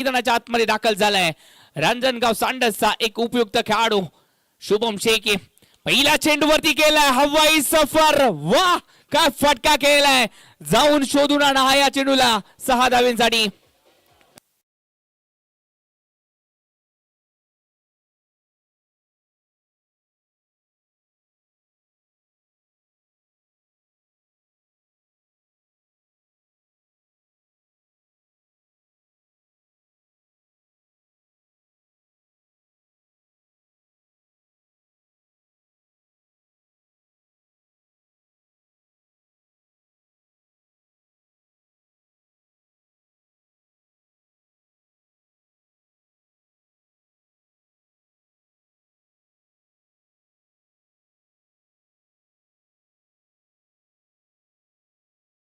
मैदानाच्या आतमध्ये दाखल झालाय रांजणगाव सांडसचा एक उपयुक्त खेळाडू शुभम शेखे. पहिल्या चेंडूवरती केलाय हवाई सफर. वाह काय फटका केलाय. जाऊन शोधून आणा हा या चेंडूला 6 धावांसाठी.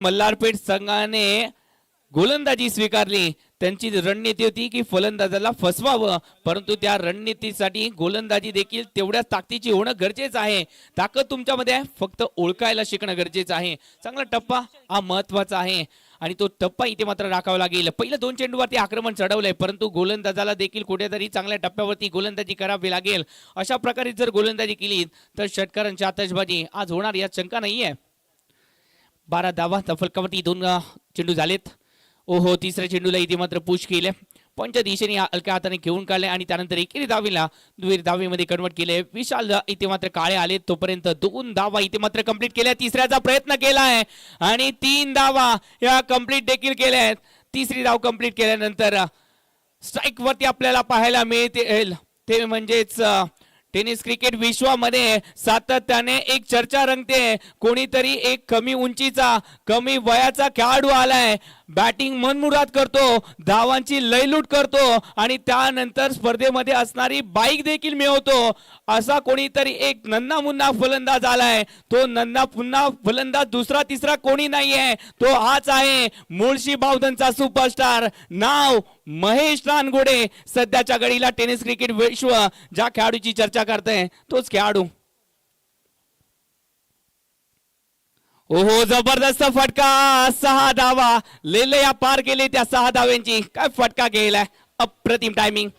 मल्हारपेठ संघाने गोलंदाजी स्वीकारली. त्यांची रणनीती होती की फलंदाजाला फसवावं, परंतु त्या रणनीतीसाठी गोलंदाजी देखील तेवढ्याच ताकदीची होणं गरजेचं आहे. ताकद तुमच्यामध्ये आहे, फक्त ओळखायला शिकणं गरजेचं आहे. चांगला टप्पा हा महत्वाचा आहे आणि तो टप्पा इथे मात्र राखावा लागेल. पहिल्या 2 चेंडूवरती आक्रमण चढवलंय, परंतु गोलंदाजाला देखील कुठेतरी चांगल्या टप्प्यावरती गोलंदाजी करावी लागेल. अशा प्रकारे जर गोलंदाजी केली तर षटकारांची आतषबाजी आज होणार यात शंका नाहीये. 12 धावा फलकावरती 2 चेंडू झालेत. ओहो तिसऱ्या चेंडूला इथे मात्र पुश केले. पंच दिशेने हलक्या हाताने घेऊन काढले आणि त्यानंतर एकेरी धावीला दुहेरी धावीमध्ये कन्वर्ट केले. विशाल इथे मात्र काळे आले तोपर्यंत 2 धावा इथे मात्र कंप्लीट केल्या. तिसऱ्याचा प्रयत्न केलाय आणि 3 धावा या कंप्लीट देखील केल्या आहेत. तिसरी धाव कंप्लीट केल्यानंतर स्ट्राइक वरती आपल्याला पाहायला मिळते ते म्हणजेच टेनिस क्रिकेट विश्वामध्ये सातत्याने एक चर्चा रंगते. कोणीतरी एक कमी उंचीचा कमी वयाचा खेळाडू आलाय, बॅटिंग मनमुराद करतो, धावांची लयलूट करतो आणि त्यानंतर स्पर्धेमध्ये असणारी बाईक देखील मिळवतो. असा कोणीतरी एक नन्ना मुन्ना फलंदाज आलाय. तो नन्ना पुन्हा फलंदाज दुसरा तिसरा कोणी नाहीये, तो हाच आहे मुळशी बावधनचा सुपरस्टार. नाव महेश नानगोडे. सध्याच्या घडीला टेनिस क्रिकेट विश्व ज्या खेळाडूची चर्चा करतंय तोच खेळाडू. ओहो जबरदस्त फटका. 6 धावा लेले पार केले. त्या 6 धाव्यांची काय फटका केलाय. अप्रतिम टायमिंग.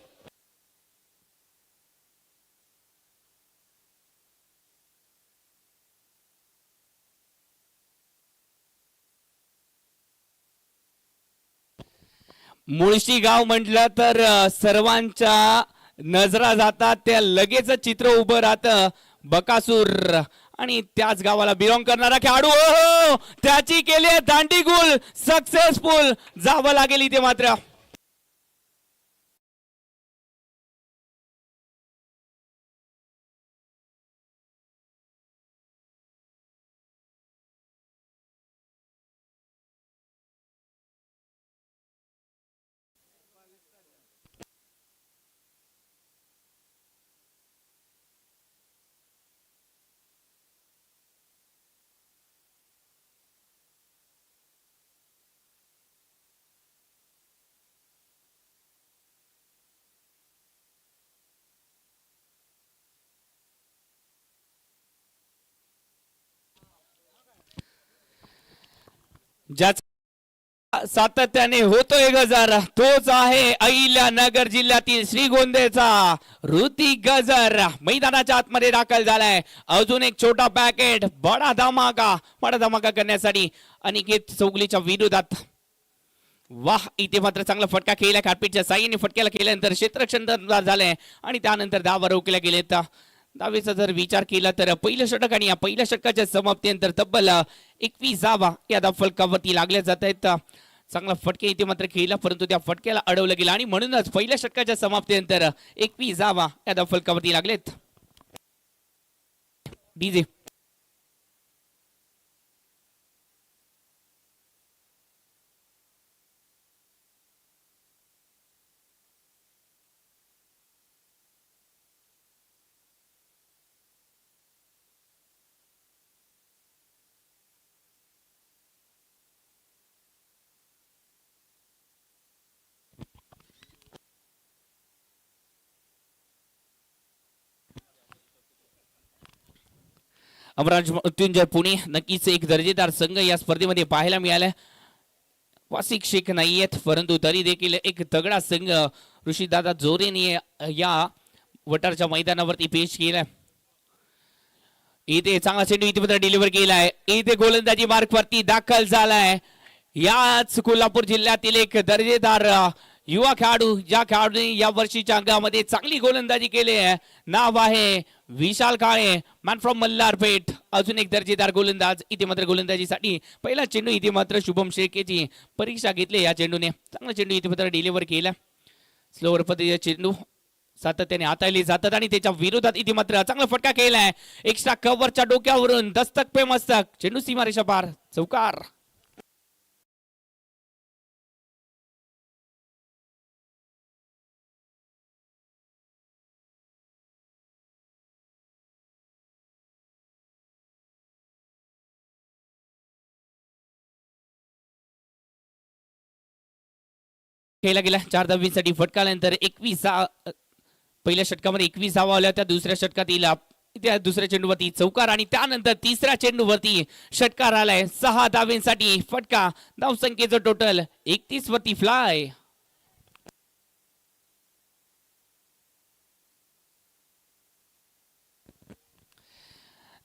मुळशी गाव म्हटलं तर सर्वांच्या नजरा जातात. त्या लगेच चित्र उभं राहतं बकासूर आणि त्याच गावाला बिलॉंग करणारा खेळाडू. ओहो त्याची केली दांडी गुल सक्सेसफुल. जावं लागेल इथे मात्र. ज्याचा सातत्याने होतोय गजर तोच आहे अहिल्यानगर जिल्ह्यातील श्रीगोंद्याचा ऋतिक गजर. मैदानाच्या आतमध्ये दाखल झालाय. अजून एक छोटा पॅकेट बडा धमाका करण्यासाठी अनिकेत चौगलीच्या विरोधात. वाह इथे मात्र चांगला फटका केला. कार्पेटच्या साह्याने फटक्याला केल्यानंतर क्षेत्ररक्षण झालंय आणि त्यानंतर धावा रोखल्या गेलेत. धावेचा जर विचार केला तर पहिलं षटक आणि या पहिल्या षटकाच्या समाप्तीनंतर तब्बल 21 धावा या फलकावरती लागल्या जात आहेत. चांगला फटके इथे मात्र केला, परंतु त्या फटक्याला अडवलं गेलं आणि म्हणूनच पहिल्या षटकाच्या समाप्तीनंतर 21 धावा या फलकावरती लागलेत. डीजे अमराज मृत्युंजय पुणे नक्कीच एक दर्जेदार संघ या स्पर्धेमध्ये पाहायला मिळाला. वासिक शेख नाहीयेत, परंतु तरी देखील एक तगडा संघ ऋषीदादा जोरेने या वटारच्या मैदानावरती पेश केलाय. इथे चांगला चेंडू इथे मात्र डिलिव्हर केलाय. इथे गोलंदाजी मार्क वरती दाखल झालाय. याच कोल्हापूर जिल्ह्यातील एक दर्जेदार युवा खेळाडू, ज्या खेळाडूंनी या वर्षीच्या अंगामध्ये चांगली गोलंदाजी केली आहे, नाव आहे विशाल काळे, मॅन फ्रॉम मल्हारपेठ. अजून एक दर्जेदार गोलंदाज इथे मात्र गोलंदाजीसाठी पहिला चेंडू इथे मात्र शुभम शेळकेची परीक्षा घेतली. या चेंडूने चांगला चेंडू इथे मात्र डिलिव्हर केला. स्लोवर पद्धतीचा चेंडू सातत्याने हाताळले जातात आणि त्याच्या विरोधात इथे मात्र चांगला फटका केलाय. एक्स्ट्रा कव्हरच्या डोक्यावरून दस्तक पे मस्तक, चेंडू सीमारेषा पार, चौकार. खेळला गेला 4 धावांसाठी फटकाल्यानंतर 21 पहिल्या षटकामध्ये 21 धावा आल्या. त्या दुसऱ्या षटकात त्या दुसऱ्या चेंडूवरती चौकार आणि त्यानंतर तिसऱ्या चेंडूवरती षटकार आलाय. 6 धावांसाठी फटका. धावसंख्येचं टोटल 31 वरती फ्लाय.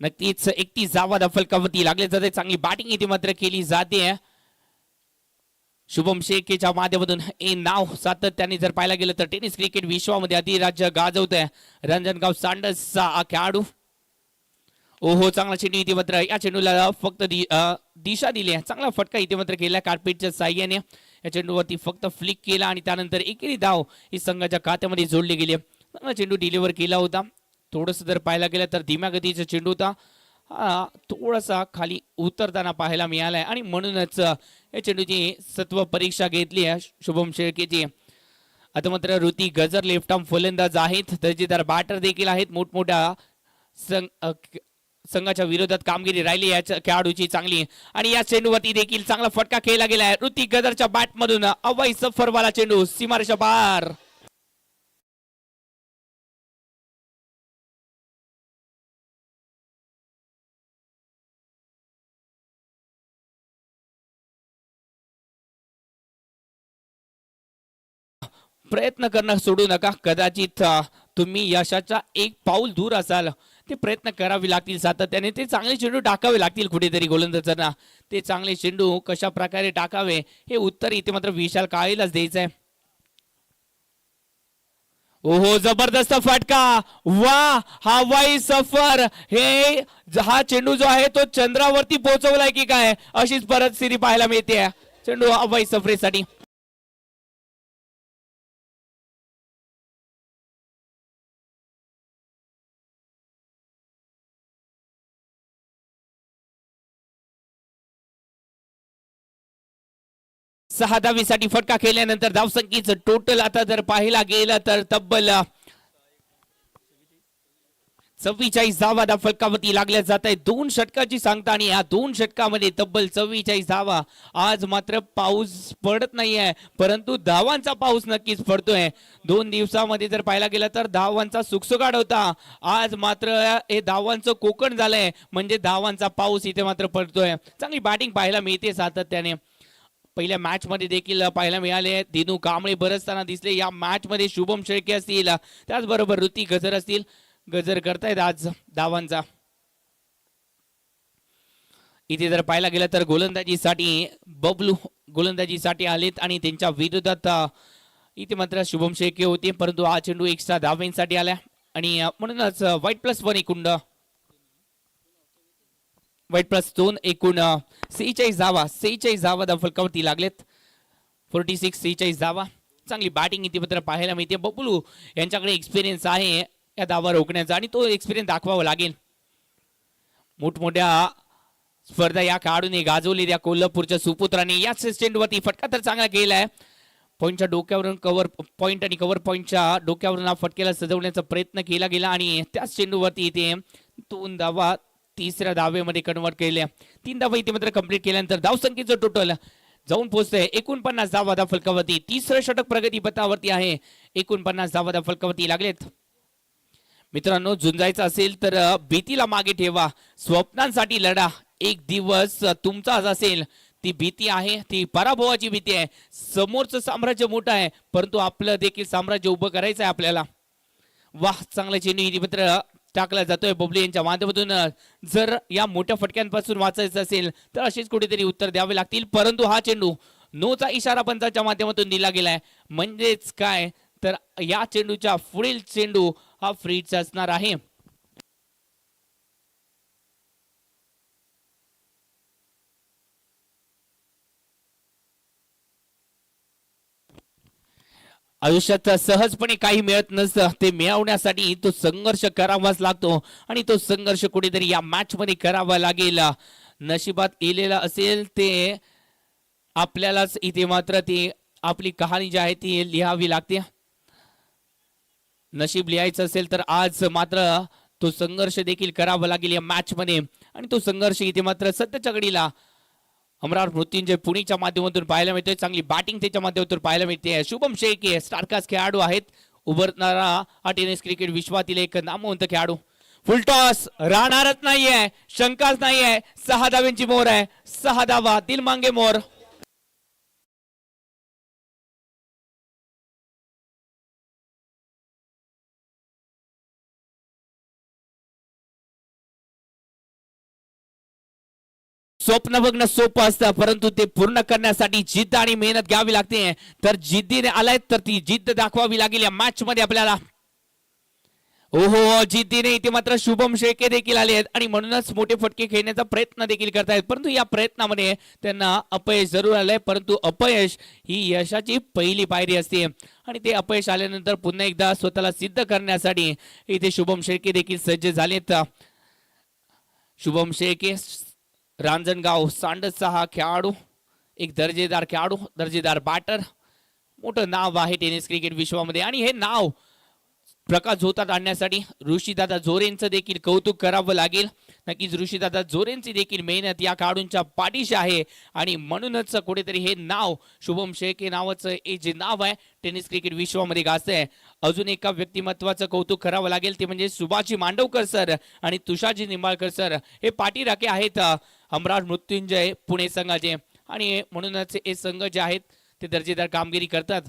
नक्कीच 31 धावा फलकावरती लागले जाते. चांगली बॅटिंग इथे मात्र केली जाते शुभम शेळकेच्या माध्यमातून. हे नाव सातत्याने जर पाहायला गेलं तर टेनिस क्रिकेट विश्वामध्ये अधिराज्य गाजवत आहे रांजणगाव सांडसचा खेळाडू. ओहो, चांगला चेंडू इथे मात्र या चेंडूला फक्त दिशा दिली आहे. चांगला फटका इथे मात्र केला कार्पेटच्या साह्याने. या चेंडूवरती फक्त फ्लिक केला आणि त्यानंतर एकेरी धाव ही संघाच्या खात्यामध्ये जोडली गेली. चांगला चेंडू डिलिव्हर केला होता. थोडंसं जर पाहायला गेलं तर धीम्या गतीचा चेंडू होता. थोडासा खाली उतरताना पाहायला मिळालाय आणि म्हणूनच या चेंडूची सत्व परीक्षा घेतली आहे शुभम शेळकेची. आता मात्र ऋती गजर लेफ्ट आर्म फलंदाज आहेत, दर्जेदार बॅटर देखील आहेत. मोठमोठ्या संघाच्या विरोधात कामगिरी राहिली या खेळाडूची चांगली आणि या चेंडूवरती देखील चांगला फटका खेळला गेलाय. ऋती गजरच्या बॅट मधून अवय सफरवाला चेंडू सीमारेषा पार. प्रयत्न करणं सोडू नका. कदाचित तुम्ही यशाच्या एक पाऊल दूर असाल. ते प्रयत्न करावे लागतील सातत्याने. ते चांगले चेंडू टाकावे लागतील कुठेतरी गोलंदाजांना. ते चांगले चेंडू कशा प्रकारे टाकावे हे उत्तर इथे मात्र विशाल काळेलाच द्यायचं आहे. ओहो, जबरदस्त फटका. वा, हवाई सफर. हा चेंडू जो आहे तो चंद्रावरती पोहोचवलाय की काय अशीच परिस्थिती पाहायला मिळते. चेंडू हवाई सफरेसाठी. सहा धावीसाठी फटका खेळल्यानंतर धावसंख्येचं टोटल आता जर पाहायला गेलं तर तब्बल 44 धावा फलकावरती लागल्या जात आहे. 2 षटकाची सांगता आणि या 2 षटकामध्ये तब्बल 44 धावा. आज मात्र पाऊस पडत नाहीये, परंतु धावांचा पाऊस नक्कीच पडतोय. 2 दिवसामध्ये जर पाहायला गेलं तर धावांचा सुखसुगाट होता. आज मात्र हे धावांचं कोकण झालंय, म्हणजे धावांचा पाऊस इथे मात्र पडतोय. चांगली बॅटिंग पाहायला मिळते सातत्याने. पहिल्या मॅच मध्ये देखील पाहायला मिळाले दिनू कांबळे बरसताना दिसले. या मॅच मध्ये शुभम शेळके असतील, त्याचबरोबर ऋती गजर असतील. गजर करतायत आज धावांचा. इथे जर पाहायला गेलं तर गोलंदाजीसाठी बबलू गोलंदाजीसाठी आलेत आणि त्यांच्या विरोधात इथे मात्र शुभम शेळके होते, परंतु हा चेंडू एक्स्ट्रा धावांसाठी आला आणि म्हणूनच वाईट +1 एकूण वाईट +2 एकूण 46 धावा. 46 धावा फलकावरती लागलेत. 46 46 धावा. चांगली बॅटिंग इथे मात्र पाहायला मिळते. बबलू यांच्याकडे एक्सपिरियन्स आहे या धावा रोखण्याचा आणि तो एक्सपिरियन्स दाखवावा लागेल. मोठमोठ्या स्पर्धा या खेळाडूने गाजवलेल्या कोल्हापूरच्या सुपुत्रांनी याच चेंडूवरती फटका तर चांगला केलाय. पॉईंटच्या डोक्यावरून कव्हर पॉईंट आणि कव्हर पॉईंटच्या डोक्यावरून हा फटक्याला सजवण्याचा प्रयत्न केला गेला आणि त्याच चेंडूवरती इथे 2 धावा तिसऱ्या धावेमध्ये कन्वर्ट केल्या. 3 धावा इथे मात्र कंप्लीट केल्यानंतर धावसंख्येचं टोटल जाऊन पोहोचतंय 49 धावा फलकावरती. तिसरं षटक प्रगती पथावरती आहे. 49 धावा फलकावरती लागलेत. मित्रांनो, झुंजायचं असेल तर भीतीला मागे ठेवा, स्वप्नांसाठी लढा. एक दिवस तुमचाच असेल ती भीती आहे ती पराभवाची भीती आहे. समोरचं साम्राज्य मोठं आहे परंतु आपलं देखील साम्राज्य उभं करायचं आहे आपल्याला. वाह, चांगला चेंडू इथे मात्र टाकला जातोय बबली यांच्या माध्यमातून. जर या मोठ्या फटक्यांपासून वाचायचं असेल तर अशीच कुठेतरी उत्तर द्यावे लागतील, परंतु हा चेंडू नोचा इशारा पंचाच्या माध्यमातून दिला गेलाय. म्हणजेच काय तर या चेंडूच्या पुढील चेंडू हा फ्रीचा असणार आहे. आयुष्यात सहजपणे काही मिळत नसतं, ते मिळवण्यासाठी तो संघर्ष करावाच लागतो आणि तो संघर्ष कुठेतरी या मॅच मध्ये करावा लागेल. नशिबात लिहिलेला असेल ते आपल्यालाच इथे मात्र ती आपली कहाणी जी आहे ती लिहावी लागते. नशीब लिहायचं असेल तर आज मात्र तो संघर्ष देखील करावा लागेल या मॅच मध्ये आणि तो संघर्ष इथे मात्र सध्याच्या घडीला अमरार मृत्युंजय पुणेच्या माध्यमातून पाहायला मिळतोय. चांगली बॅटिंग त्याच्या माध्यमातून पाहायला मिळते. शुभम शेळके स्टारकास्ट खेळाडू आहेत, उभरणारा हा टेनिस क्रिकेट विश्वातील एक नामवंत खेळाडू. फुलटॉस राहणारच नाहीये, शंकाच नाहीये. 6 धाव्यांची मोर आहे, 6 धावा दिल मांगे मोर. स्वप्न बघणं सोपं असतं परंतु ते पूर्ण करण्यासाठी जिद्द आणि मेहनत घ्यावी लागते. तर जिद्दीने आलाय तर ती जिद्द दाखवावी लागेल या मॅच मध्ये आपल्याला. ओहो, जिद्दीने इथे मात्र शुभम शेळके देखील आले आहेत आणि म्हणूनच मोठे फटके खेळण्याचा प्रयत्न देखील करतायत, परंतु या प्रयत्नामध्ये त्यांना अपयश जरूर आलंय. परंतु अपयश ही यशाची पहिली पायरी असते आणि ते अपयश आल्यानंतर पुन्हा एकदा स्वतःला सिद्ध करण्यासाठी इथे शुभम शेळके देखील सज्ज झालेत. शुभम शेळके रांजणगाव सांडचा हा खेळाडू, एक दर्जेदार खेळाडू, दर्जेदार बॅटर, मोठं नाव आहे टेनिस क्रिकेट विश्वामध्ये आणि हे नाव प्रकाश झोतात आणण्यासाठी ऋषीदादा जोरेंचं देखील कौतुक करावं लागेल. नक्कीच ऋषीदादा जोरेंची देखील मेहनत या खेळाडूंच्या पाठीशी आहे आणि म्हणूनच कुठेतरी हे नाव शुभम शेळके नावाचं हे जे नाव आहे टेनिस क्रिकेट विश्वामध्ये गाजतंय. अजून एका व्यक्तिमत्वाचं कौतुक करावं लागेल ते म्हणजे सुभाषजी मांडवकर सर आणि तुषारजी निंबाळकर सर. हे पाठीराखे आहेत अमरार मृत्युंजय पुणे संघाचे आणि म्हणूनच हे संघ जे आहेत ते दर्जेदार कामगिरी करतात.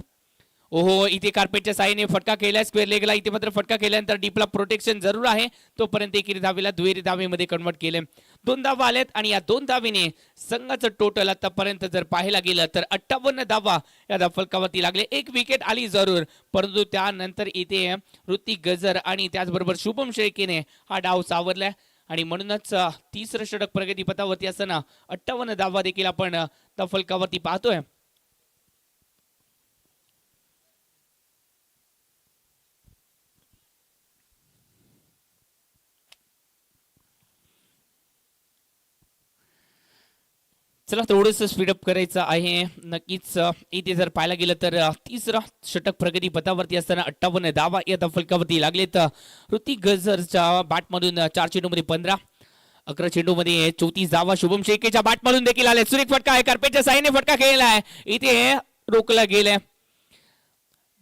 ओहो, इथे कार्पेटच्या साईने फटका केलाय स्क्वेअर लेगला. इथे मात्र फटका केल्यानंतर डीपला प्रोटेक्शन जरूर आहे, तोपर्यंत एकेरी धावेला दुहेरी धावेमध्ये कन्वर्ट केले. 2 धावा आल्यात आणि या 2 धावेने संघाचं टोटल आतापर्यंत जर पाहायला गेलं तर 58 धावा या फलकावरती लागले. एक विकेट आली जरूर परंतु त्यानंतर इथे ऋतिक गजर आणि त्याचबरोबर शुभम शेळकेने हा डाव सावरलाय आणि म्हणूनच तिसरं षटक प्रगतीपथावरती असताना 58 धावा देखील आपण त्या फलकावरती पाहतोय. चला थोडंसं स्पीडअप करायचं आहे. नक्कीच इथे जर पाहायला गेलं तर तिसरा षटक प्रगती पथावरती असताना 58 धावा या फलकावरती लागलेत. ऋतिक गजरच्या बॅटमधून 4 चेंडूमध्ये 15, 11 चेंडूमध्ये 34 धावा शुभम शेळकेच्या बॅटमधून देखील आले. सुरेख फटका आहे, कार्पेटच्या साईने फटका खेळलाय, इथे रोखला गेलाय.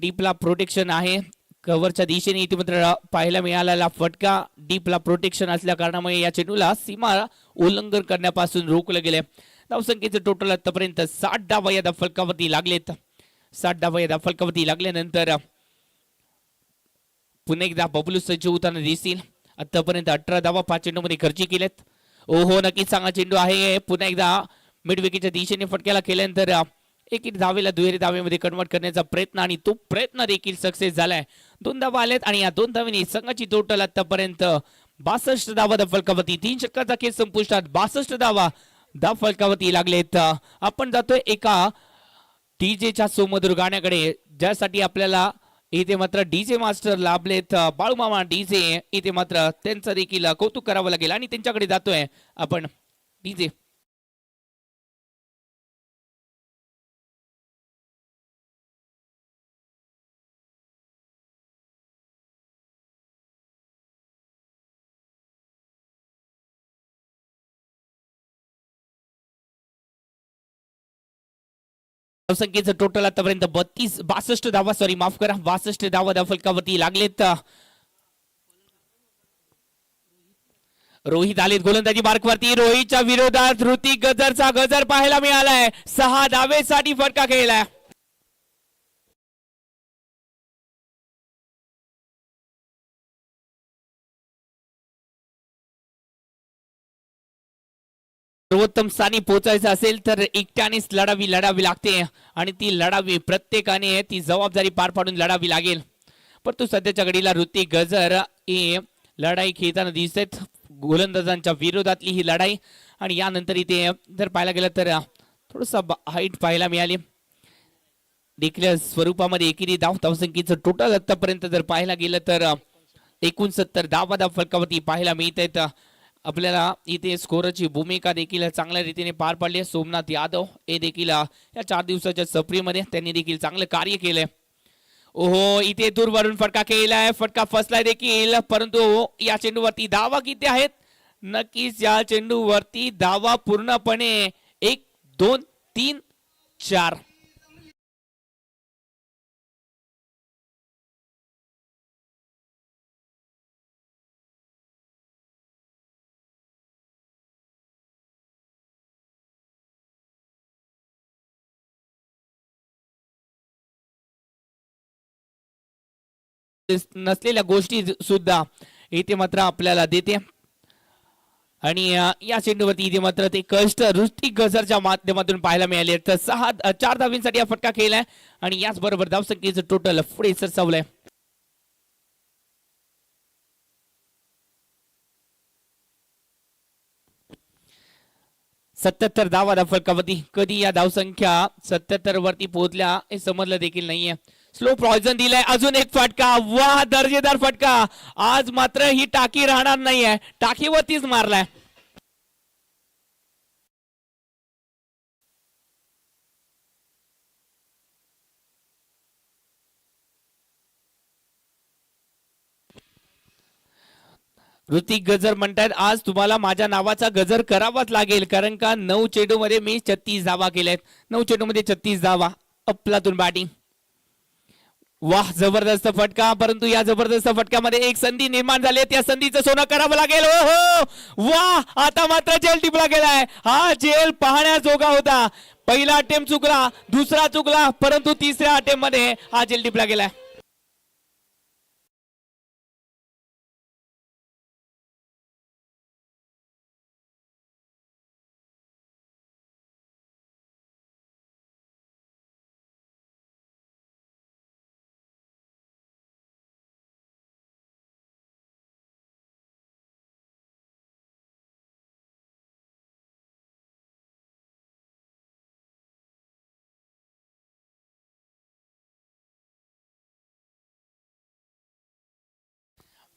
डीपला प्रोटेक्शन आहे, कव्हरच्या दिशेने इथे मात्र पाहायला मिळालेला फटका डीपला प्रोटेक्शन असल्या कारणामुळे या चेंडूला सीमा उल्लंघन करण्यापासून रोखलं गेले. धावसंख्येचं टोटल आतापर्यंत 60 धावा या फलकावरती लागलेत. 60 धावा या फलकावरती लागल्यानंतर पुन्हा एकदा बबलू सज्ज होताना दिसतील. आतापर्यंत 18 धावा 5 चेंडूमध्ये खर्ची केल्यात. ओहो, नक्कीच चांगला चेंडू आहे. पुन्हा एकदा मिड विकेटच्या दिशेने फटक्याला केल्यानंतर एक धावेला दुहेरी धावेमध्ये कन्वर्ट करण्याचा प्रयत्न आणि तो प्रयत्न देखील सक्सेस झालाय. 2 धावा आल्यात आणि या 2 धावेने संघाची टोटल आतापर्यंत 62 धावा फलकावरती. 3 षटकाचा खेळ संपुष्टात 62 धावा फलकावरती लागलेत. आपण जातोय एका डीजेच्या सुमधुर गाण्याकडे ज्यासाठी आपल्याला इथे मात्र डीजे मास्टर लाभलेत. बाळूमामा डीजे, इथे मात्र त्यांचं देखील कौतुक करावं लागेल आणि त्यांच्याकडे जातोय आपण. डीजे संख्येचं टोटल आतापर्यंत 62 धावा, सॉरी माफ करा, 62 धावा फलकावरती लागलेत. रोहित आलेत गोलंदाजी मार्कवरती. रोहितच्या विरोधात ऋतिक गजरचा गजर पाहायला मिळालाय. 6 धावेसाठी फटका खेळलाय. सर्वोत्तम स्थानी पोहोचायचं असेल तर एकट्यानेच लढावी लागते आणि ती लढावी प्रत्येकाने ती जबाबदारी पार पाडून लढावी लागेल. परंतु सध्याच्या घडीला ऋतिक गजर हे लढाई खेळताना दिसत गोलंदाजांच्या विरोधातली ही लढाई. आणि यानंतर इथे जर पाहायला गेलं तर थोडंसं हाईट पाहायला मिळाली. देखील स्वरूपामध्ये एकेरी धावसंख्येचं टोटल आतापर्यंत जर पाहायला गेलं तर 69 धावा फलकावरती पाहायला मिळत आहेत. आपल्याला इथे स्कोरची भूमिका देखील चांगल्या रीतीने पार पाडली. सोमनाथ यादव हे देखील या 4 दिवसाच्या सफरीमध्ये त्यांनी देखील चांगलं कार्य केलंय. ओहो, इथे दूरवरून फटका केलाय. फटका फसलाय देखील, परंतु या चेंडूवरती धावा किती आहेत? नक्कीच या चेंडूवरती धावा पूर्णपणे 1 2 3 4. नसलेल्या गोष्टी सुद्धा इथे मात्र आपल्याला देते. आणि या चेंडूवरती इथे मात्र ते कष्ट ऋतिक गजरच्या माध्यमातून पाहायला मिळाले. तर 4 धावींसाठी हा फटका केलाय आणि याच बरोबर धावसंख्येचं टोटल पुढे सरसावलंय. सत्याहत्तर धावा फलकावरती. कधी या धावसंख्या 77 वरती पोहोचल्या हे समजलं देखील नाहीये. स्लो पॉइझन दिलाय. अजून एक फटका. वाह, दर्जेदार फटका. आज मात्र ही टाकी राहणार नाहीये. टाकीवरतीच मारलाय. ऋतिक गजर म्हणतात आज तुम्हाला माझ्या नावाचा गजर करावाच लागेल, कारण का 9 चेंडू मध्ये मी 36 धावा केल्यात. 9 चेंडू मध्ये 36 धावा. अफलातून बॅटिंग. वाह, जबरदस्त फटका. परंतु या जबरदस्त फटक्यामध्ये एक संधी निर्माण झाली. त्या संधीचं सोनं करावं लागेल. हो, वाह, आता मात्र जेल टिपला गेलाय. हा जेल पाहण्याजोगा होता. पहिला अटेम्प्ट चुकला, दुसरा चुकला, परंतु तिसऱ्या अटेम्प्ट मध्ये हा जेल टिपला गेलाय.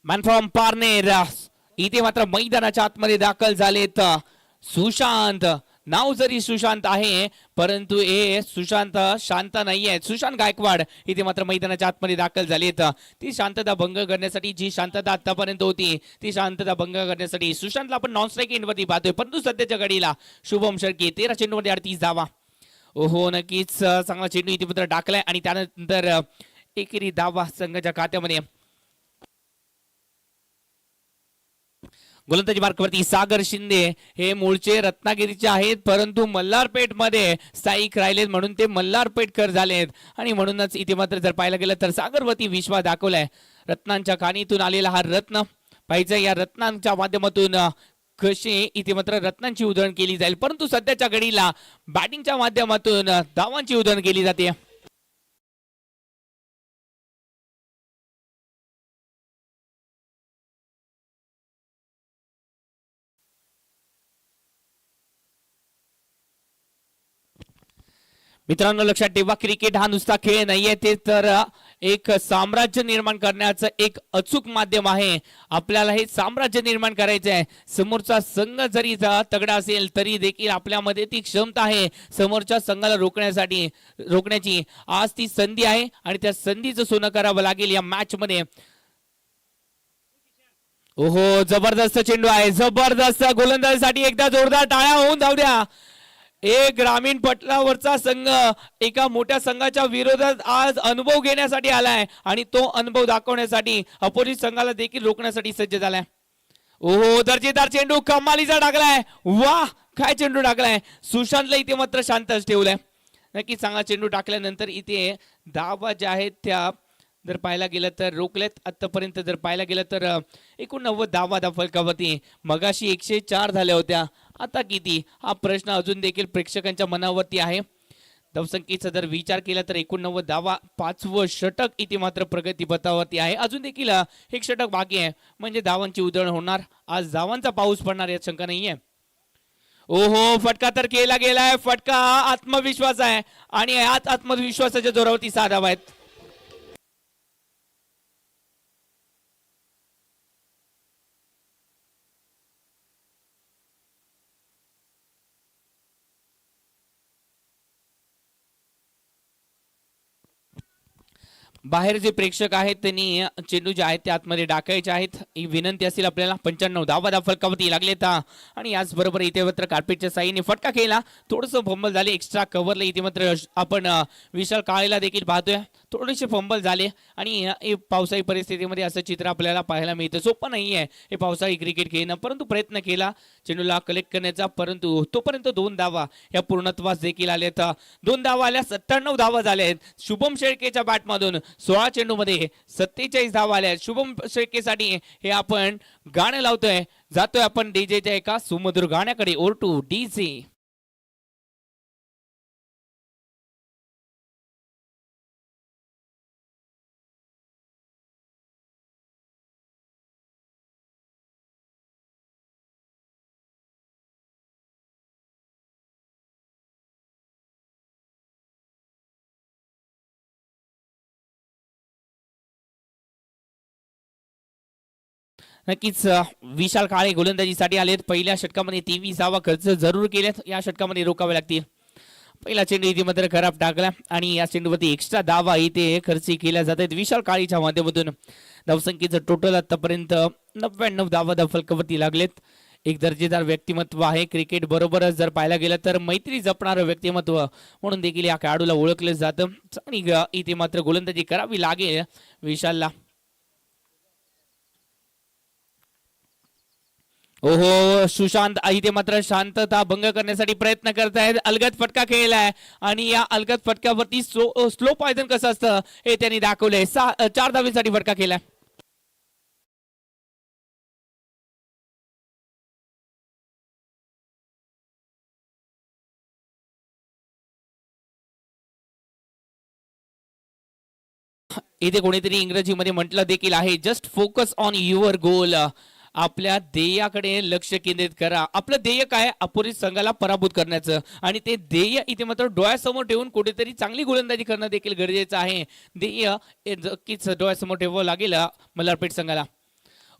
मॅन फ्रॉम पारनेर इथे मात्र मैदानाच्या आतमध्ये दाखल झालेत सुशांत. नाव जरी सुशांत आहे, परंतु हे सुशांत शांत नाहीये. सुशांत गायकवाड इथे मात्र मैदानाच्या आतमध्ये दाखल झालेत. ती शांतता भंग करण्यासाठी, जी शांतता आतापर्यंत होती ती शांतता भंग करण्यासाठी सुशांतला आपण नॉन स्ट्राईक एंडवरती पाहतोय. परंतु सध्याच्या घडीला शुभम शर्की 13 चेंडूमध्ये 38 धावा. ओहो, नक्कीच चांगला चेंडू इथे मात्र टाकलाय आणि त्यानंतर एकेरी धावा संघाच्या खात्यामध्ये. गोलंदाजी मार्कवरती सागर शिंदे हे मूळचे रत्नागिरीचे आहेत, परंतु मल्हारपेठ मध्ये स्थायिक राहिलेत, म्हणून ते मल्हारपेठकर झालेत. आणि म्हणूनच इथे मात्र जर पाहायला गेलं तर सागरवरती विश्वास दाखवलाय. रत्नांच्या खाणीतून आलेला हा रत्न पाहिजे. या रत्नांच्या माध्यमातून कशी इथे मात्र रत्नांची उधळण केली जाईल, परंतु सध्याच्या घडीला बॅटिंगच्या माध्यमातून धावांची उधळण केली जाते. मित्रांनो, लक्षात ठेवा, क्रिकेट हा नुसता खेळ नाहीये, ते तर एक साम्राज्य निर्माण करण्याचं एक अचूक माध्यम आहे. आपल्याला हे साम्राज्य निर्माण करायचं आहे. समोरचा संघ जरी तगडा असेल तरी देखील आपल्यामध्ये ती क्षमता आहे समोरच्या संघाला रोखण्याची. आज ती संधी आहे आणि त्या संधीचं सोनं करावं लागेल या मॅच मध्ये. ओहो, जबरदस्त चेंडू आहे, जबरदस्त. गोलंदाजीसाठी एकदा जोरदार टाळ्या होऊन जाऊ द्या. एक ग्रामीण पटलावरचा संघ एका मोठ्या संघाच्या विरोधात आज अनुभव घेण्यासाठी आलाय आणि तो अनुभव दाखवण्यासाठी अपोजिट संघाला देखील रोखण्यासाठी सज्ज झालाय. ओहो दर्जेदार चेंडू कमालीचा टाकलाय. वाह काय चेंडू टाकलाय. सुशांतला इथे मात्र शांतच ठेवलाय. नक्की चांगला चेंडू टाकल्यानंतर इथे धावा ज्या आहेत त्या जर पाहायला गेलं तर रोखलेत आतापर्यंत. जर पाहायला गेलं तर 89 धावा फलकावरती. मगाशी 104 झाल्या होत्या, आता किती हा प्रश्न अजून देखील प्रेक्षकांच्या मनावरती आहे. धावसंख्येचा जर विचार केला तर 89 धावा, 5वं षटक इथे मात्र प्रगतीपथावरती आहे. अजून देखील एक षटक बाकी आहे म्हणजे धावांची उधळण होणार. आज धावांचा पाऊस पडणार यात शंका नाहीये. ओहो फटका तर केला गेलाय. फटका आत्मविश्वास आहे आणि याच आत्मविश्वासाच्या जोरावरती 6 धावा आहेत. बाहेर जे प्रेक्षक आहेत त्यांनी चेंडू जे आहेत ते आतमध्ये टाकायचे आहेत ही विनंती असेल आपल्याला. 95 धावा फलकावरती लागलेत आणि याचबरोबर इथे मात्र कार्पेटच्या साईने फटका केला. थोडंसं फंबल झाले, एक्स्ट्रा कव्हरला इथे मात्र आपण विशाल काळेला देखील पाहतोय थोडेसे फंबल झाले आणि पावसाळी परिस्थितीमध्ये असं चित्र आपल्याला पाहायला मिळतं. सोपं नाही आहे हे पावसाळी क्रिकेट खेळणं, परंतु प्रयत्न केला चेंडूला कलेक्ट करण्याचा, परंतु तोपर्यंत 2 धावा या पूर्णत्वास देखील आलेत. 2 धावा आल्या, 97 धावा झाल्या आहेत शुभम शेळकेच्या बॅटमधून. 16 चेंडू मध्ये 47 धावा आल्या. शुभम शेळकेसाठी हे आपण गाणं लावतोय, जातोय आपण डीजेच्या एका सुमधुर गाण्याकडे. Or two DJ. नक्कीच विशाल काळे गोलंदाजीसाठी आलेत. पहिल्या षटकामध्ये 23 धावा खर्च जरूर केल्यात, या षटकामध्ये रोखावे लागतील. पहिला चेंडू इथे मात्र खराब टाकला आणि या चेंडूवरती एक्स्ट्रा धावा इथे खर्च केल्या जात आहेत विशाल काळीच्या माध्यमातून. धावसंख्येचं टोटल आतापर्यंत 99 धावा फलकावरती लागलेत. एक दर्जेदार व्यक्तिमत्व आहे क्रिकेट बरोबरच जर पाहायला गेलं तर मैत्री जपणारं व्यक्तिमत्व म्हणून देखील या खेळाडूला ओळखलं जातं. आणि इथे मात्र गोलंदाजी करावी लागेल विशालला. ओहो सुशांत इथे मात्र शांतता भंग करण्यासाठी प्रयत्न करतायत. अलगद फटका खेळलाय आणि या अलगद फटक्यावरती स्लो पॉयझन कसं असतं हे त्यांनी दाखवलंय. 4 धावेसाठी फटका केलाय. इथे कोणीतरी इंग्रजीमध्ये म्हटलं देखील आहे, जस्ट फोकस ऑन युअर गोल. आपल्या ध्येयाकडे लक्ष केंद्रित करा. आपलं ध्येय काय? अपोजिट संघाला पराभूत करण्याचं, आणि ते ध्येय इथे मात्र डोळ्यासमोर ठेवून कुठेतरी चांगली गोलंदाजी करणं देखील गरजेचं आहे. ध्येय नक्कीच डोळ्यासमोर ठेवावं लागेल मल्हारपेठ संघाला.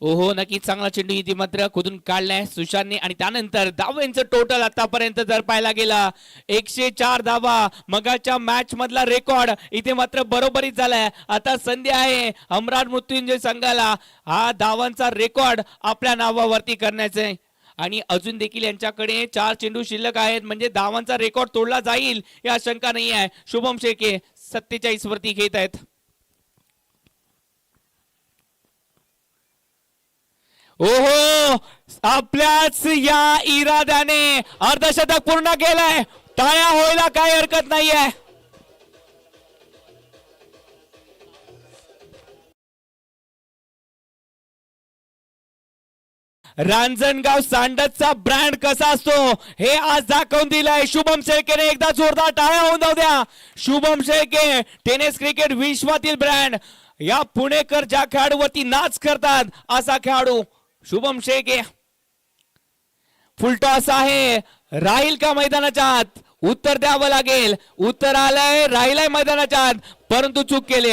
ओहो नक्कीच चांगला चेंडू इथे मात्र खोदून काढलाय सुशांतने आणि त्यानंतर धावांचं टोटल आतापर्यंत जर पाहायला गेला 104 धावा. मगाच्या मॅच मधला रेकॉर्ड इथे मात्र बरोबरीच झालाय. आता संधी आहे हमरान मृत्युंजय संघाला हा धावांचा रेकॉर्ड आपल्या नावावरती करण्याचे, आणि अजून देखील यांच्याकडे 4 चेंडू शिल्लक आहेत म्हणजे धावांचा रेकॉर्ड तोडला जाईल या शंका नाही आहे. शुभम शेळके 47 वरती घेत आहेत. ओहो आपल्याच या इराद्याने अर्धशतक पूर्ण केलंय. टाळ्या व्हायला काही हरकत नाहीये. रांजणगाव सांडतचा ब्रँड कसा असतो हे आज दाखवून दिलाय शुभम शेळकेने. एकदा जोरदार टाळ्या होऊन जाऊ द्या. शुभम शेळके टेनिस क्रिकेट विश्वातील ब्रँड. या पुणेकर ज्या खेळाडूवरती नाच करतात असा खेळाडू शुभम शेळके. फुलटॉस आहे, राहील का मैदानाच्या आत? उत्तर द्यावं लागेल. उत्तर आलंय, राहिलाय मैदानाच्या आत, परंतु चूक केली.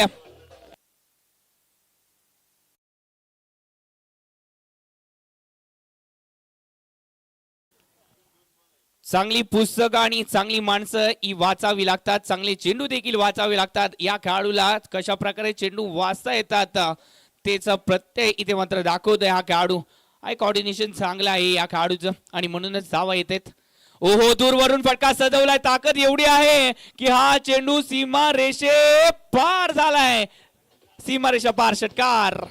चांगली पुस्तकं आणि चांगली माणसं ही वाचावी लागतात, चांगले चेंडू देखील वाचावे लागतात. या खेळाडूला कशा प्रकारे चेंडू वाचता येतात त्याचा प्रत्यय इथे मात्र दाखवतोय हा खेळाडू. आय कोऑर्डिनेशन चांगलं आहे या खेळाडूचं आणि म्हणूनच धावा येतात. ओहो दूरवरून फटका सजवलाय. ताकद एवढी आहे की हा चेंडू सीमा रेषे पार झालाय. सीमा रेषा पार षटकार.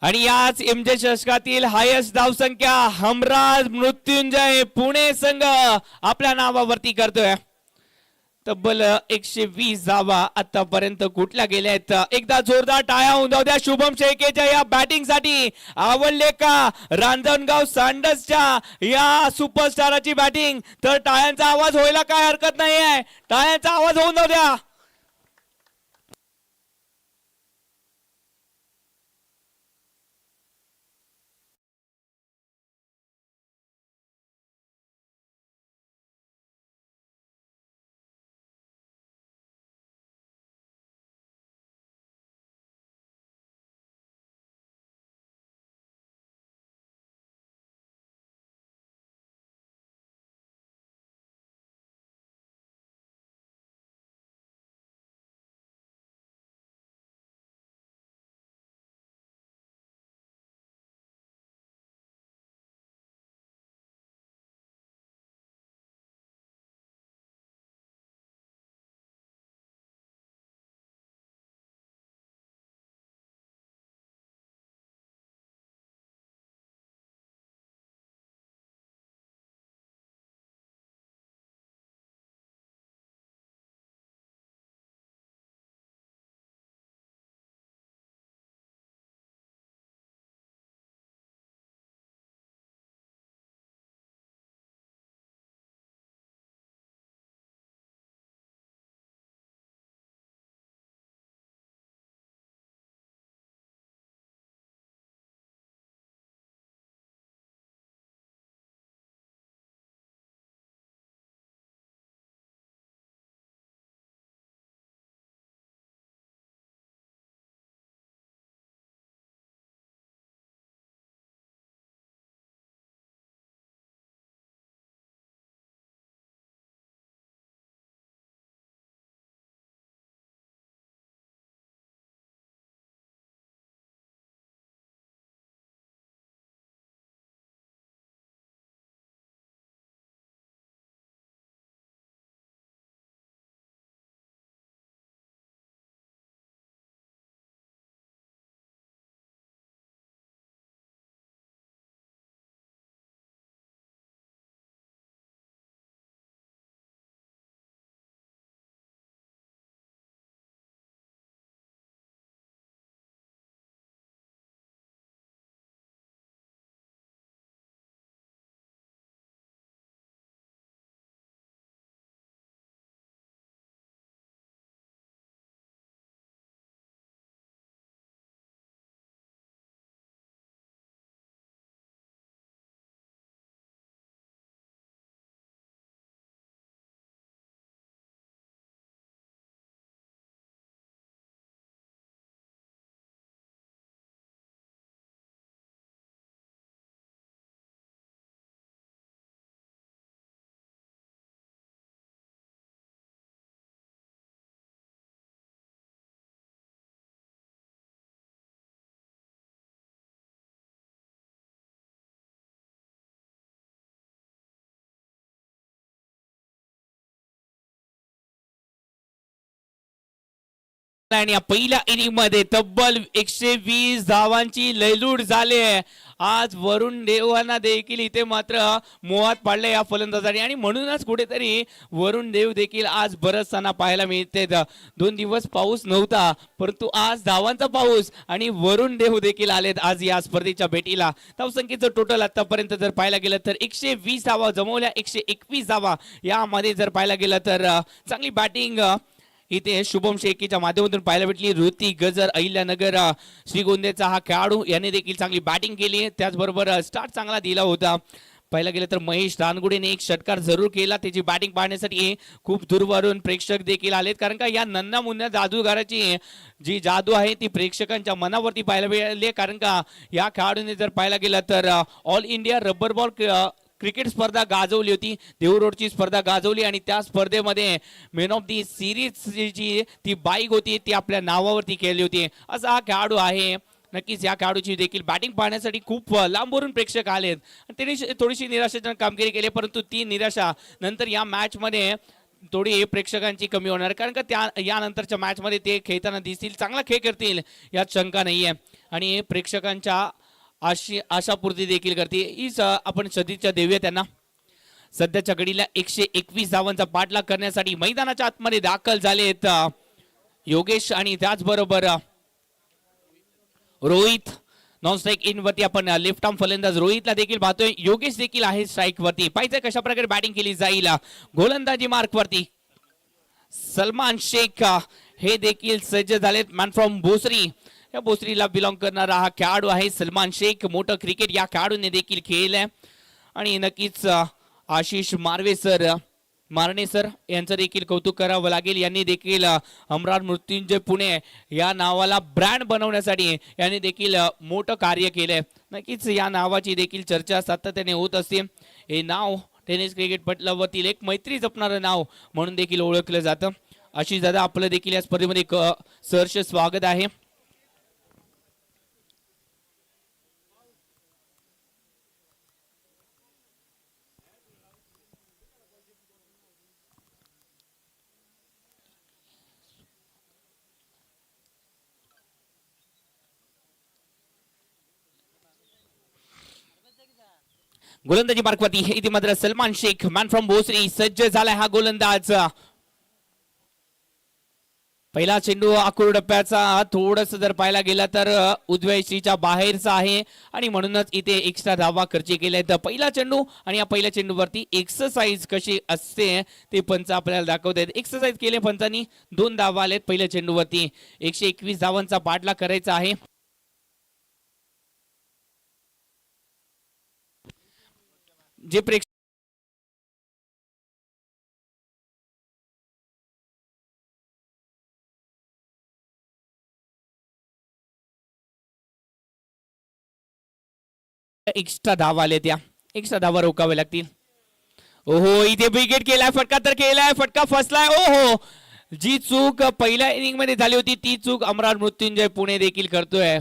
आणि याच एमजे चषकातील हायेस्ट धावसंख्या हमराज मृत्युंजय पुणे संघ आपल्या नावावरती करतोय. तब्बल 120 धावा आतापर्यंत कुठल्या गेल्या आहेत. एकदा जोरदार टाळ्या होऊन जाऊ द्या शुभम शेळकेच्या या बॅटिंग साठी. आवडले का रांजणगाव सांडसच्या या सुपरस्टाराची बॅटिंग? तर टाळ्यांचा आवाज व्हायला काय हरकत नाहीये. टाळ्यांचा आवाज होऊन जाऊ द्या. आणि या पहिल्या इनिंग मध्ये तब्बल 120 धावांची लयलूट झाली. आज वरुण देवांना देखील इथे मात्र मोहात पाडले या फलंदाजांनी आणि म्हणूनच कुठेतरी वरुण देव देखील आज बरचताना पाहायला मिळते. 2 दिवस पाऊस नव्हता परंतु आज धावांचा पाऊस आणि वरुण देव देखील आलेत आज या स्पर्धेच्या भेटीला. धावसंख्येचं टोटल आतापर्यंत जर पाहायला गेलं तर 120 धावा जमवल्या. 121 धावा यामध्ये जर पाहायला गेलं तर चांगली बॅटिंग इथे शुभम शेळकेच्या माध्यमातून पाहायला भेटली. ऋतिक गजर अहिल्यानगर श्रीगोंद्याचा हा खेळाडू याने देखील चांगली बॅटिंग केली. त्याचबरोबर स्टार्ट चांगला दिला होता. पाहायला गेलं तर महेश रानगुडेने एक षटकार जरूर केला. त्याची बॅटिंग पाहण्यासाठी खूप दूरवरून प्रेक्षक देखील आलेत कारण का या नन्ना मुन्ना जादूगाराची जी जादू आहे ती प्रेक्षकांच्या मनावरती पाहायला मिळाली. कारण का या खेळाडूने जर पाहायला गेलं तर all India rubber ball cricket स्पर्धा गाजवली होती. देहू स्पर्धा गाजवली आणि त्या स्पर्धेमध्ये मॅन ऑफ दी सिरीज जी ती बाईक होती ती आपल्या नावावरती केली होती. असा हा खेळाडू आहे. नक्कीच या खेळाडूची देखील बॅटिंग पाहण्यासाठी खूप लांबवरून प्रेक्षक आलेत. त्यांनी थोडीशी निराशाजनक कामगिरी केली परंतु ती निराशा नंतर या मॅच मध्ये थोडी प्रेक्षकांची कमी होणार, कारण का त्या यानंतरच्या मॅच मध्ये ते खेळताना दिसतील, चांगला खेळ करतील यात शंका नाहीये आणि प्रेक्षकांच्या आशापूर्ती देखील करतील हीच आपण सदिच्छा देऊया त्यांना. सध्याच्या घडीला 121 धावांचा पाठलाग करण्यासाठी मैदानाच्या आतमध्ये दाखल झालेत योगेश आणि त्याचबरोबर रोहित. नॉन स्ट्राईक इन वरती आपण लेफ्ट आर्म फलंदाज रोहितला देखील पाहतोय, योगेश देखील आहे स्ट्राईक वरती. पाहिजे कशा प्रकारे बॅटिंग केली जाईल. गोलंदाजी मार्क वरती सलमान शेख हे देखील सज्ज झालेत. मॅन फ्रॉम भोसरी, या भोसरीला बिलॉंग करणारा हा खेळाडू आहे सलमान शेख. मोठं क्रिकेट या खेळाडूने देखील खेळलंय आणि नक्कीच आशिष मारणे सर यांचं देखील कौतुक करावं लागेल. यांनी देखील अमरान मृत्युंजय पुणे या नावाला ब्रँड बनवण्यासाठी यांनी देखील मोठं कार्य केलंय. नक्कीच या नावाची देखील चर्चा सातत्याने होत असते. हे नाव टेनिस क्रिकेट पटलावरतील एक मैत्री जपणारं नाव म्हणून देखील ओळखलं जातं. आशिष दादा आपलं देखील या स्पर्धेमध्ये सहर्ष स्वागत आहे. गोलंदाजी मार्कवरती इथे मात्र सलमान शेख मॅन फ्रॉम भोसरी सज्ज झालाय हा गोलंदाज. पहिला चेंडू आकुर डप्प्याचा थोडस जर पाहायला गेला तर उजव्या बाहेरचा आहे आणि म्हणूनच इथे एक्स्ट्रा धावा खर्च केल्या. तर पहिला चेंडू आणि या पहिल्या चेंडूवरती एक्सरसाइज कशी असते ते पंच आपल्याला दाखवत आहेत. एक्सरसाइज केले पंचांनी, 2 धावा आलेत पहिल्या चेंडूवरती. 121 धावांचा पाठलाग करायचा आहे. जे प्रेक्षक एक्स्ट्रा धावा आले, त्या एक्स्ट्रा धावा रोखावे लागतील. ओहो इथे विकेट केलाय, फटका तर केलाय, फटका फसलाय. ओहो जी चूक पहिल्या इनिंग मध्ये झाली होती ती चूक अमरान मृत्युंजय पुणे देखील करतोय.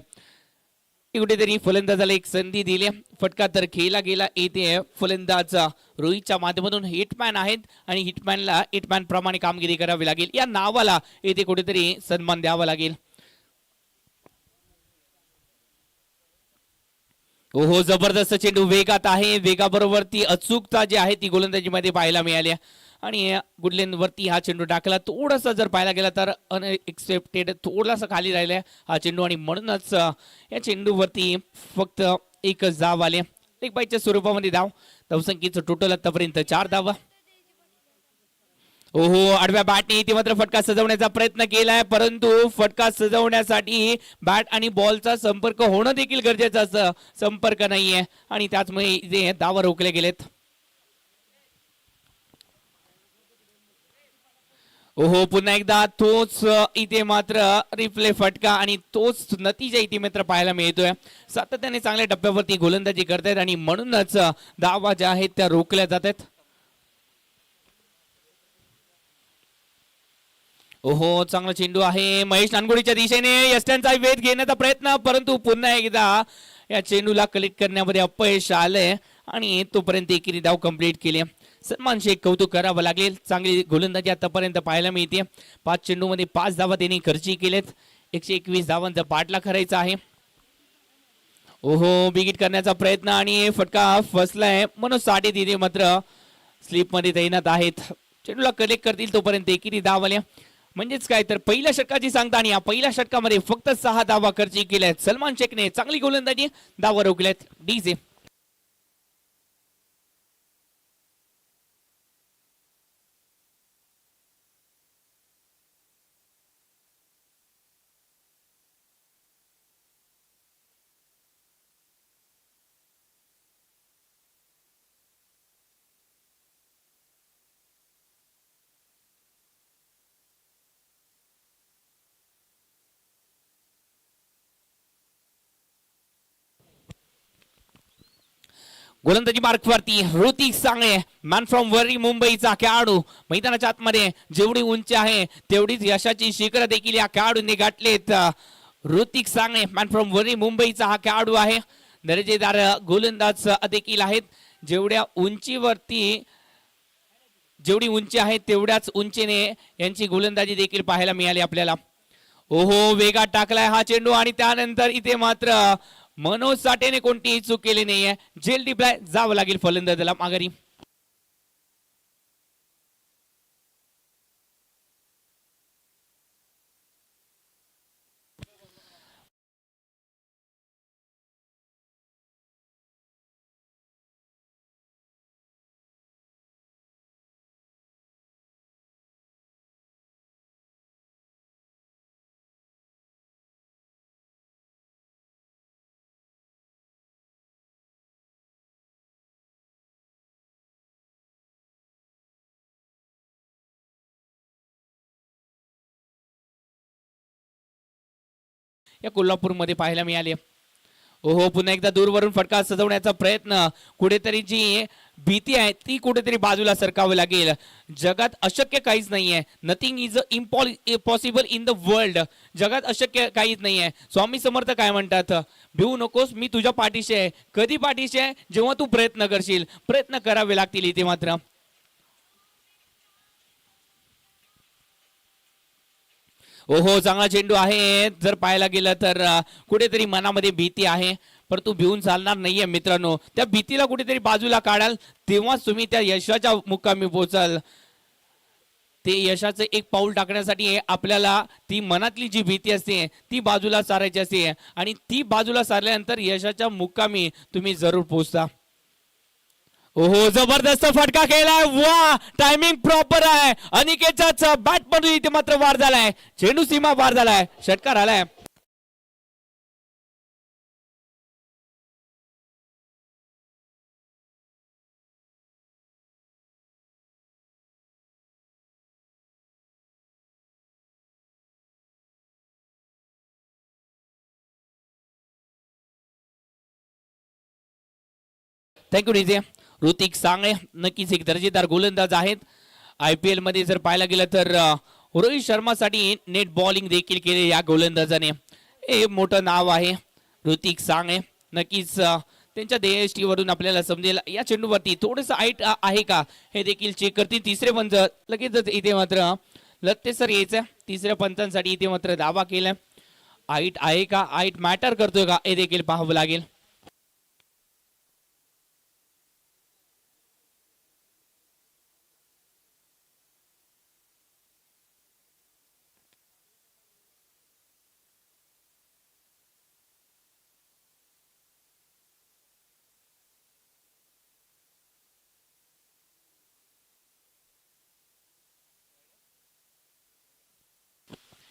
कुठेतरी फलंदाजाला एक संधी दिली, फटका तर खेळला गेला. येथे फलंदाज रोहितच्या माध्यमातून हिटमॅन आहेत आणि हिटमॅनला हिटमॅन प्रमाणे कामगिरी करावी लागेल. या नावाला येथे कुठेतरी सन्मान द्यावा लागेल. ओहो जबरदस्त चेंडू वेगात आहे, वेगाबरोबर ती अचूकता जी आहे ती गोलंदाजी मध्ये पाहायला मिळाली आणि गुडलेन वरती हा चेंडू टाकला. थोडासा जर पाहायला गेला तर अनएक्सपेक्टेड थोडासा खाली राहिलाय हा चेंडू आणि म्हणूनच या चेंडूवरती फक्त एकच धाव आले. एक बाईच्या स्वरूपामध्ये धावसंख्येचं टोटल आतापर्यंत 4 धावा. ओहो आडव्या बॅटने इथे मात्र फटका सजवण्याचा प्रयत्न केलाय, परंतु फटका सजवण्यासाठी बॅट आणि बॉलचा संपर्क होणं देखील गरजेचं असतं. संपर्क नाहीये आणि त्याचमुळे इथे धावा रोखले गेलेत. ओहो पुन्हा एकदा तोच इथे मात्र रिप्ले फटका आणि तोच नतीजा इथे मात्र पाहायला मिळतोय. सातत्याने चांगल्या टप्प्यावरती गोलंदाजी करतायत आणि म्हणूनच धावा ज्या आहेत त्या रोखल्या जातात. ओहो चांगला चेंडू आहे महेश नानगोडीच्या दिशेने, यष्ट्यांचा वेध घेण्याचा प्रयत्न, परंतु पुन्हा एकदा या चेंडूला कलेक्ट करण्यामध्ये अपयश आलंय आणि तोपर्यंत एकेरी धाव कंप्लीट केली. सलमान शेख कौतुक करावं लागेल, चांगली गोलंदाजी आतापर्यंत पाहायला मिळते. 5 चेंडूमध्ये 5 धावा त्यांनी खर्ची केलेत. 121 धावांचा पाठलाग करायचा आहे. ओहो बिगिट करण्याचा प्रयत्न आणि फटका फसलाय. मनोज साठे तिथे मात्र स्लिप मध्ये तैनात आहेत. चेंडूला कलेक्ट करतील तोपर्यंत एकेरी धाव आल्या. म्हणजेच काय तर पहिल्या षटकाची सांगता आणि या पहिल्या षटकामध्ये फक्त 6 धावा खर्ची केल्यात. सलमान शेखने चांगली गोलंदाजी, धावा रोखल्यात. डीजे गोलंदाजी मार्कवरती ऋतिक सांगळे मॅन फ्रॉम वरी मुंबईचा खेळाडू. मैदानाच्या आतमध्ये जेवढी उंची आहे तेवढीच यशाची शिखर देखील या खेळाडूंनी गाठलेत. ऋतिक सांगळे मॅन फ्रॉम वरी मुंबईचा हा खेळाडू आहे. दर्जेदार गोलंदाज देखील आहेत. जेवढ्या उंचीवरती जेवढी उंची आहे तेवढ्याच उंचीने यांची गोलंदाजी देखील पाहायला मिळाली आपल्याला. ओहो, वेगात टाकलाय हा चेंडू आणि त्यानंतर इथे मात्र मनोज साठेने कोणतीही चूक केली नाहीये. झेल डिप्लाय जावं लागेल फलंदाजाला माघारी. या कोल्हापूरमध्ये पाहायला मिळाले. ओहो, पुन्हा एकदा दूरवरून फटका सजवण्याचा प्रयत्न. कुठेतरी जी भीती आहे ती कुठेतरी बाजूला सरकावं लागेल. जगात अशक्य काहीच नाहीये. Nothing is impossible in the world. जगात अशक्य काहीच नाहीये. स्वामी समर्थ काय म्हणतात, भिवू नकोस, मी तुझ्या पाठीशी आहे. कधी पाठीशी आहे? जेव्हा तू प्रयत्न करशील. प्रयत्न करावे लागतील इथे मात्र. ओहो, चांगला चेंडू आहे. जर पाहायला गेलं तर कुठेतरी मनामध्ये भीती आहे, परंतु भिवून चालणार नाहीये मित्रांनो. त्या भीतीला कुठेतरी बाजूला काढाल तेव्हाच तुम्ही त्या यशाच्या मुक्कामी पोहोचाल. ते यशाचं एक पाऊल टाकण्यासाठी आपल्याला ती मनातली जी भीती असते ती बाजूला सारायची असते आणि ती बाजूला सारल्यानंतर यशाच्या मुक्कामी तुम्ही जरूर पोहोचता. ओहो, जबरदस्त फटका केलाय. वा, टायमिंग प्रॉपर आहे. अनिकेतच्या बॅट मधून इथे मात्र वार झालाय. चेंडू सीमा वार झालाय. षटकार आलाय. Thank you DJ. ऋतिक सांगळे नक्कीच एक दर्जेदार गोलंदाज आहेत. IPL मध्ये जर पाहायला गेलं तर रोहित शर्मासाठी नेट बॉलिंग देखील केले या गोलंदाजाने. हे मोठं नाव आहे ऋतिक सांगळे. नक्कीच त्यांच्या DST वरून आपल्याला समजेल या चेंडूवरती थोडंसं हाईट आहे का हे देखील चेक करतील. तिसरे पंच लगेचच इथे मात्र लत्ते सर यायचं. तिसऱ्या पंचांसाठी इथे मात्र दावा केलाय. हाईट आहे का, हाईट मॅटर करतोय का हे देखील पाहावं लागेल.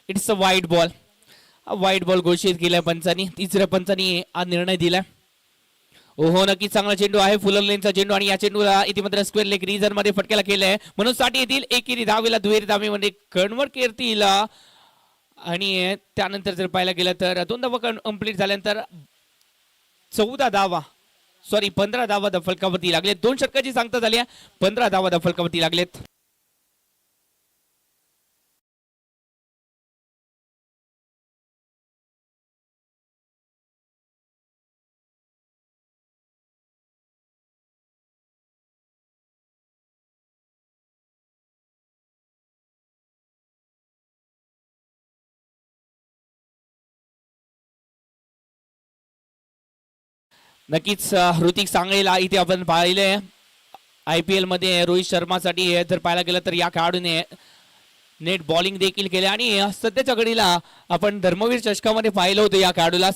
इट्स अ वाईट बॉल. वाईट बॉल घोषित केलाय पंचांनी. तिसऱ्या पंचांनी हा निर्णय दिलाय. ओहो, नक्कीच चांगला चेंडू आहे. फुलर लेनचा चेंडू आणि या चेंडूला इथे मात्र स्क्वेअर लेग रिजन मध्ये फटक्याला केलाय. म्हणून साठी येतील. एकेरी धावेला दुहेरी धावेमध्ये कन्वर्ट करतील आणि त्यानंतर जर पाहायला गेलं तर 2 धावा कंप्लीट झाल्यानंतर 14 धावा 15 धावा फलकावरती लागलेत. 2 षटकाची सांगता झाली. 15 धावा फलकावरती लागलेत. नक्कीच ऋतिक सांगळेला इथे आपण पाहिले. IPL मध्ये रोहित शर्मासाठी जर पाहायला गेलं तर या खेळाडूने नेट बॉलिंग देखील केले आणि सध्याच्या घडीला आपण धर्मवीर चषकामध्ये पाहिलं होतं या खेळाडूला.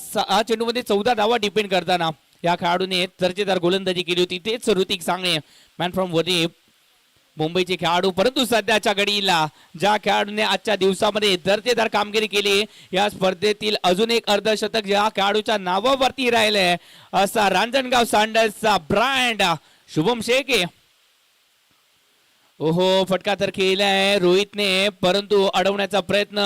चेंडूमध्ये 14 धावा डिपेंड करताना या खेळाडूने दर्जेदार गोलंदाजी केली होती. तेच ऋतिक सांगळे, मॅन फ्रॉम वरी, मुंबईचे खेळाडू. परंतु सध्याच्या घडीला ज्या खेळाडूने आजच्या दिवसामध्ये दर्जेदार कामगिरी केली या स्पर्धेतील अजून एक अर्धशतक ज्या खेळाडूच्या नावावरती राहिलंय असा रांजणगाव सांडसचा ब्रँड शुभम शेखे. ओहो, फटका तर केलाय रोहितने, परंतु अडवण्याचा प्रयत्न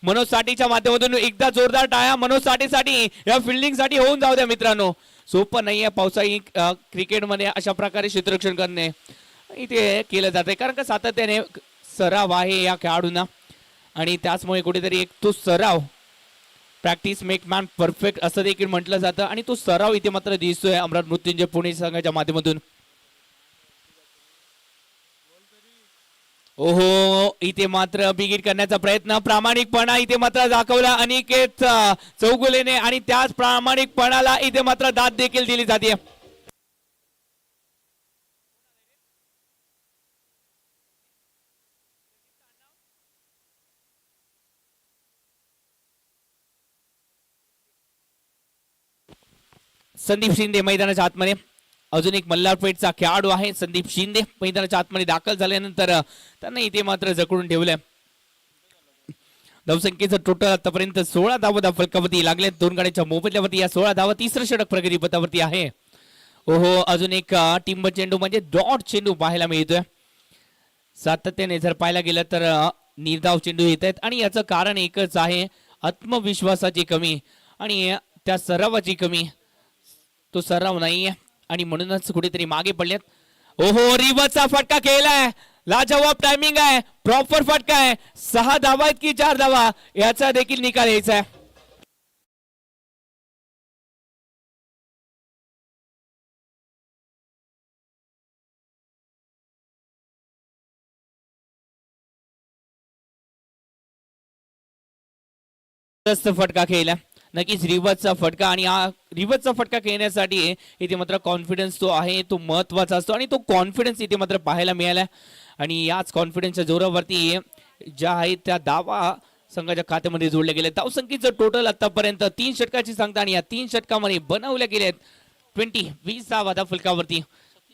मनोज साठीच्या माध्यमातून. एकदा जोरदार टाळ्या मनोज साठीसाठी. या फिल्डिंग साठी होऊन जाऊ द्या मित्रांनो. सोपं नाहीये पावसाळी क्रिकेटमध्ये अशा प्रकारे क्षेत्ररक्षण करणे. इथे केलं जाते कारण का सातत्याने सराव आहे या खेळाडूंना आणि त्याचमुळे कुठेतरी एक तो सराव, प्रॅक्टिस मेक मॅन परफेक्ट असं देखील म्हटलं जातं आणि तो सराव इथे मात्र दिसतोय अमरावती मृत्युंजय पुणे संघाच्या माध्यमातून. ओहो, इथे मात्र बिगिट करण्याचा प्रयत्न, प्रामाणिकपणा इथे मात्र दाखवला अनिकेत चौगुलेने आणि त्याच प्रामाणिकपणाला इथे मात्र दाद देखील दिली जाते. संदीप शिंदे मैदानाच्या आतमध्ये, अजून एक मल्हारपेठचा खेळाडू आहे संदीप शिंदे, मैदानाच्या आतमध्ये दाखल झाल्यानंतर त्यांना इथे मात्र जखडून ठेवलंय. धावसंख्येचं टोटल आतापर्यंत 16 धावा फलकावरती लागले, 2 गाड्यांच्या मोबदल्यावरती या 16 धावा, तिसरं षटक प्रगती पथावरती आहे. ओहो, अजून एक टिंब चेंडू म्हणजे डॉट चेंडू पाहायला मिळतोय. सातत्याने जर पाहायला गेलं तर निर्धाव चेंडू येत आहेत आणि याचं कारण एकच आहे, आत्मविश्वासाची कमी आणि त्या सरावाची कमी. तो सराव नाहीये आणि म्हणूनच कुठेतरी मागे पडलेत. ओहो, रिव्हर्सचा फटका केलाय, लाजवाब टायमिंग आहे, प्रॉपर फटका आहे. 6 धावा आहेत की 4 धावा याचा देखील निकाल यायचा आहे. फटका खेळला, नक्कीच रिव्हर्सचा फटका आणि हा रिव्हर्सचा फटका खेळण्यासाठी इथे मात्र कॉन्फिडन्स तो आहे, तो महत्वाचा असतो आणि तो कॉन्फिडन्स इथे मात्र पाहायला मिळाला. आणि याच कॉन्फिडन्सच्या जोरावरती ज्या आहेत त्या धावा संघाच्या खात्यामध्ये जोडले गेले. धावसंख्येचं टोटल आतापर्यंत 3 षटकाची सांगता आणि या 3 षटकामध्ये बनवल्या गेलेत 20 धावा फलकावरती,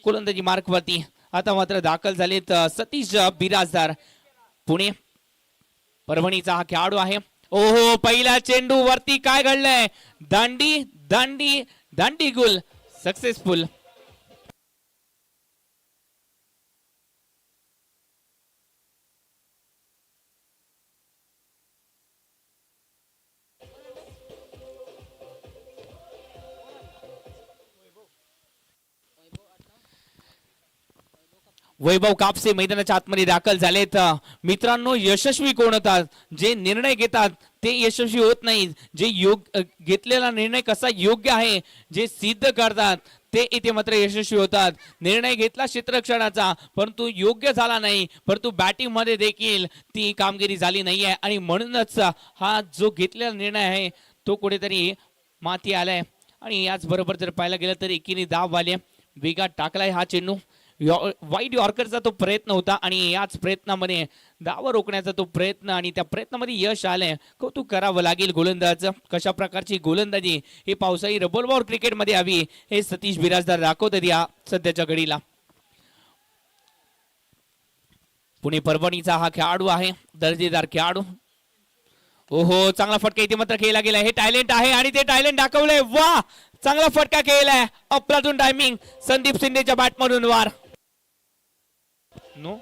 गोलंदाजी मार्कवरती. आता मात्र दाखल झालेत सतीश बिराजदार, पुणे परभणीचा हा खेळाडू आहे. ओहो, पहिला चेंडू वरती काय घडलंय, दांडी दांडी दांडी गुल सक्सेसफुल. वैभव कापसे मैदानाच्या आतमध्ये दाखल झालेत. मित्रांनो, यशस्वी कोण होतात, जे निर्णय घेतात ते यशस्वी होत नाहीत, जे घेतलेला निर्णय कसा योग्य आहे जे सिद्ध करतात ते इथे मात्र यशस्वी होतात. निर्णय घेतला क्षेत्ररक्षणाचा परंतु योग्य झाला नाही, परंतु बॅटिंग मध्ये देखील ती कामगिरी झाली नाहीये आणि म्हणूनच हा जो घेतलेला निर्णय आहे तो कुठेतरी माती आलाय. आणि याच बरोबर जर पाहायला गेलं तर एकीने दाब आले, वेगात टाकलाय हा चेंडू. वाईट यॉर्करचा तो प्रयत्न होता आणि याच प्रयत्नामध्ये धावा रोखण्याचा तो प्रयत्न आणि त्या प्रयत्नामध्ये यश आलंय, कौतुक करावं लागेल गोलंदाज. कशा प्रकारची गोलंदाजी ही पावसाळी रबलबॉल क्रिकेटमध्ये हवी हे सतीश बिराजदार दाखवतात या सध्याच्या घडीला. पुणे परभणीचा हा खेळाडू आहे, दर्जेदार खेळाडू. ओहो, चांगला फटका इथे मात्र खेळला गेला, हे टॅलेंट आहे आणि ते टॅलेंट दाखवलंय. वा, चांगला फटका खेळलाय, अप्रतून टायमिंग, संदीप शिंदेच्या बॅटमधून वार. नो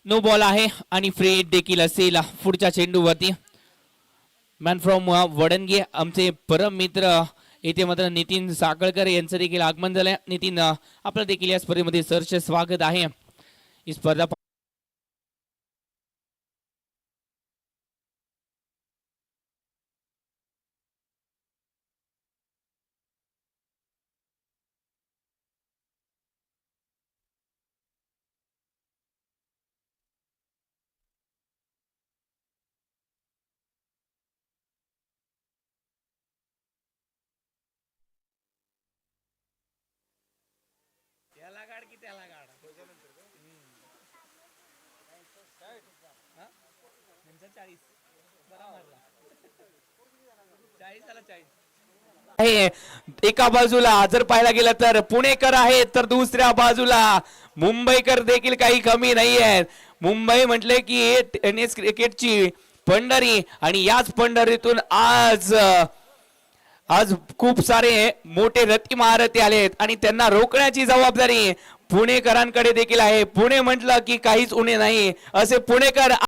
नो बॉल आहे आणि फ्री हिट देखील असेल पुढच्या चेंडूवरती. मॅन फ्रॉम वडणगे, आमचे परम मित्र इथे मात्र नितीन साखळकर यांचं देखील आगमन झालंय. नितीन, आपलं देखील या स्पर्धेमध्ये सहर्ष स्वागत आहे. ही स्पर्धा आहे. एका बाजूला जर पाहायला गेलं तर पुणेकर आहेत, तर दुसऱ्या बाजूला मुंबईकर देखील काही कमी नाही आहेत. मुंबई म्हटले की टेनिस क्रिकेटची पंढरी आणि याच पंढरीतून आज खूप सारे मोठे रथी महारथी आलेत आणि त्यांना रोखण्याची जबाबदारी पुणेकरांकडे देखील आहे. पुणे म्हटलं की काहीच उणे नाही, असे पुणेकर